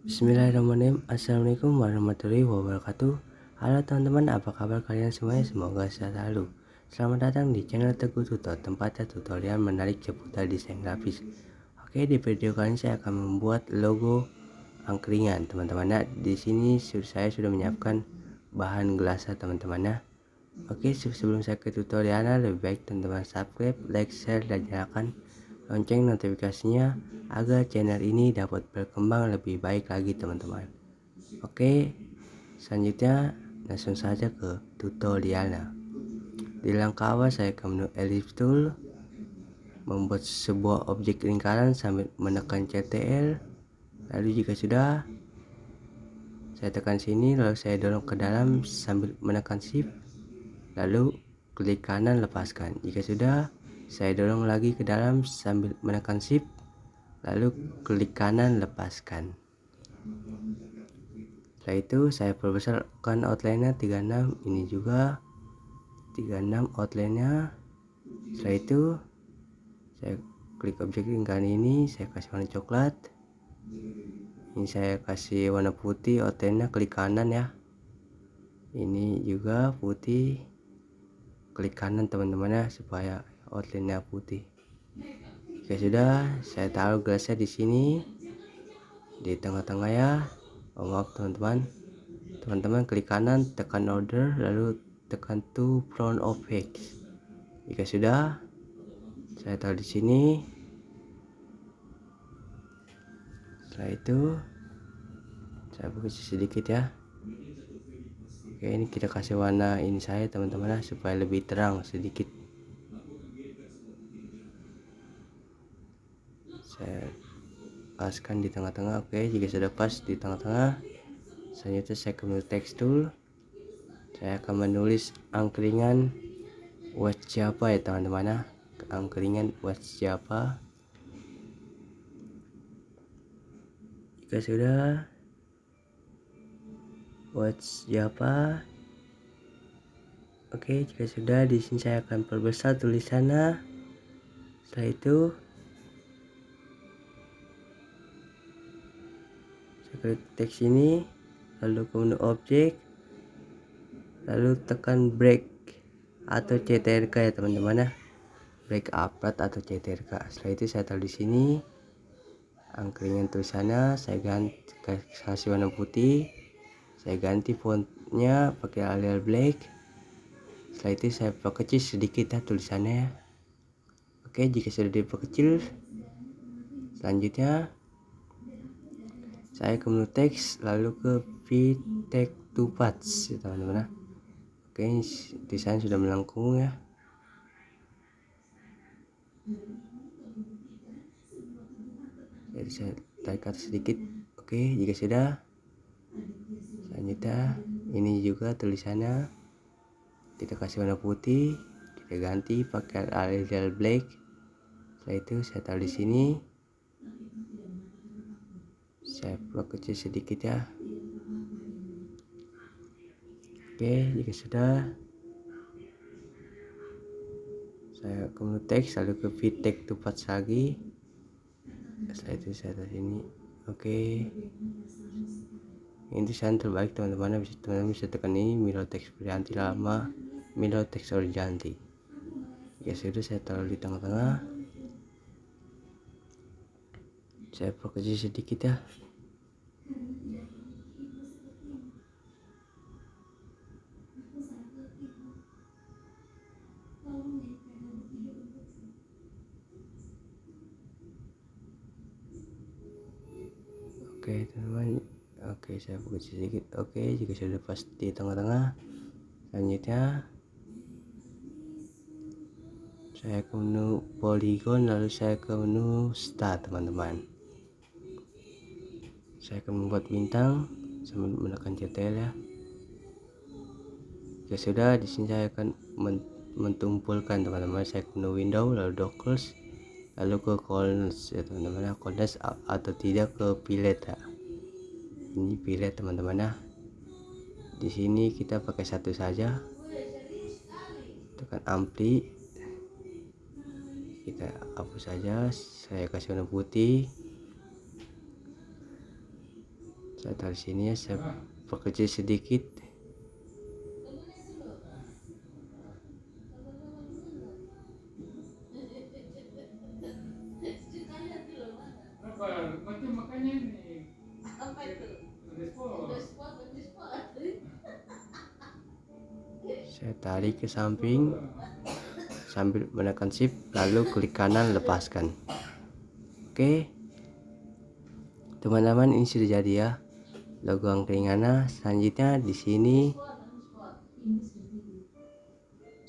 Bismillahirrahmanirrahim. Assalamualaikum warahmatullahi wabarakatuh. Halo teman-teman, apa kabar kalian semuanya? Semoga sehat selalu. Selamat datang di channel Teguh Tutor, tempatnya tutorial menarik seputar desain grafis. Oke, di video kali ini saya akan membuat logo angkringan, teman-teman. Nah, di sini saya sudah menyiapkan bahan gelasa, teman-teman. Nah, oke, sebelum saya ke tutorialnya, lebih baik teman-teman subscribe, like, share, dan nyalakan lonceng notifikasinya agar channel ini dapat berkembang lebih baik lagi, teman-teman. Oke, selanjutnya langsung saja ke tutorialnya. Di langkah awal saya akan menu ellipse tool, membuat sebuah objek lingkaran sambil menekan CTRL. Lalu jika sudah, saya tekan sini, lalu saya dorong ke dalam sambil menekan shift, lalu klik kanan lepaskan. Jika sudah, saya dorong lagi ke dalam sambil menekan shift, lalu klik kanan lepaskan. Setelah itu saya perbesarkan outline-nya 36, ini juga 36 outline-nya. Setelah itu saya klik objek lingkaran ini, saya kasih warna coklat. Ini saya kasih warna putih, outline-nya klik kanan ya. Ini juga putih, klik kanan teman-teman ya, supaya outline-nya putih. Jika sudah, saya taruh gelasnya di sini, di tengah-tengah ya. Oh, maaf teman-teman, klik kanan, tekan order, lalu tekan to front of page. Jika sudah, saya taruh di sini. Setelah itu saya kecil sedikit ya. Oke, ini kita kasih warna ini saya teman-teman supaya lebih terang sedikit. Saya paskan di tengah-tengah. Oke, jika sudah pas di tengah-tengah, selanjutnya saya ke menu text tool. Saya akan menulis angkringan Watch Java ya teman-teman. Angkringan Watch Java. Jika sudah, Watch Java. Oke, jika sudah, di sini saya akan perbesar tulisannya. Setelah itu saya klik teks ini, lalu ke menu objek, lalu tekan break atau CTRK ya teman-teman ya. Break apart atau CTRK. Setelah itu saya taruh di sini angkringan tulisannya, saya ganti kasih warna putih. Saya ganti fontnya pakai Arial Black. Setelah itu saya perkecil sedikit ya tulisannya ya. Oke, jika sudah diperkecil, selanjutnya saya ke menu teks, lalu ke fit text to paths ya teman-teman. Oke, desain sudah melengkung ya. Jadi saya tarik atas sedikit. Oke, jika sudah, selanjutnya ini juga tulisannya kita kasih warna putih, kita ganti pakai Arial Black. Setelah itu saya taruh di sini, saya perkecil sedikit ya. Oke, jika sudah, saya ke menu teks, lalu ke fit text to paths lagi. Setelah itu saya taruh sini. Oke, ini desain terbaik teman-teman. Teman-teman bisa tekan ini mirror text varianti lama, mirror text originality. Ya sudah, saya taruh di tengah-tengah, saya perkecil sedikit ya. Oke teman-teman, oke saya perkecil sedikit. Oke, jika sudah pas di tengah-tengah, selanjutnya saya ke menu polygon, lalu saya ke menu start teman-teman. Saya akan membuat bintang sambil menekan CTRL ya. Jika sudah, di sini saya akan mentumpulkan teman-teman. Saya ke menu window, lalu dockers, lalu ke corners ya teman-teman. Corners atau tidak ke fillet ya. Ini fillet teman-teman ya. Di sini kita pakai satu saja. Tekan ampli, kita hapus saja. Saya kasih warna putih. Saya taruh sini ya, saya perkecil sedikit. Saya tarik ke samping sambil menekan shift, lalu klik kanan lepaskan. Oke teman-teman, ini sudah jadi ya logo angkringan. Selanjutnya di sini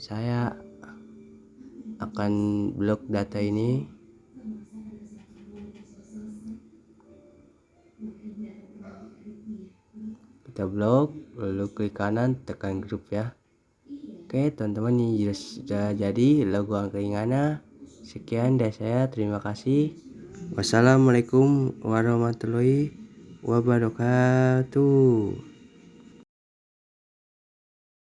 saya akan blok data ini. Kita blok, lalu klik kanan, tekan grup ya. Oke teman-teman, ini sudah jadi logo angkringan. Sekian dari saya, terima kasih. Wassalamualaikum warahmatullahi wabarakatuh.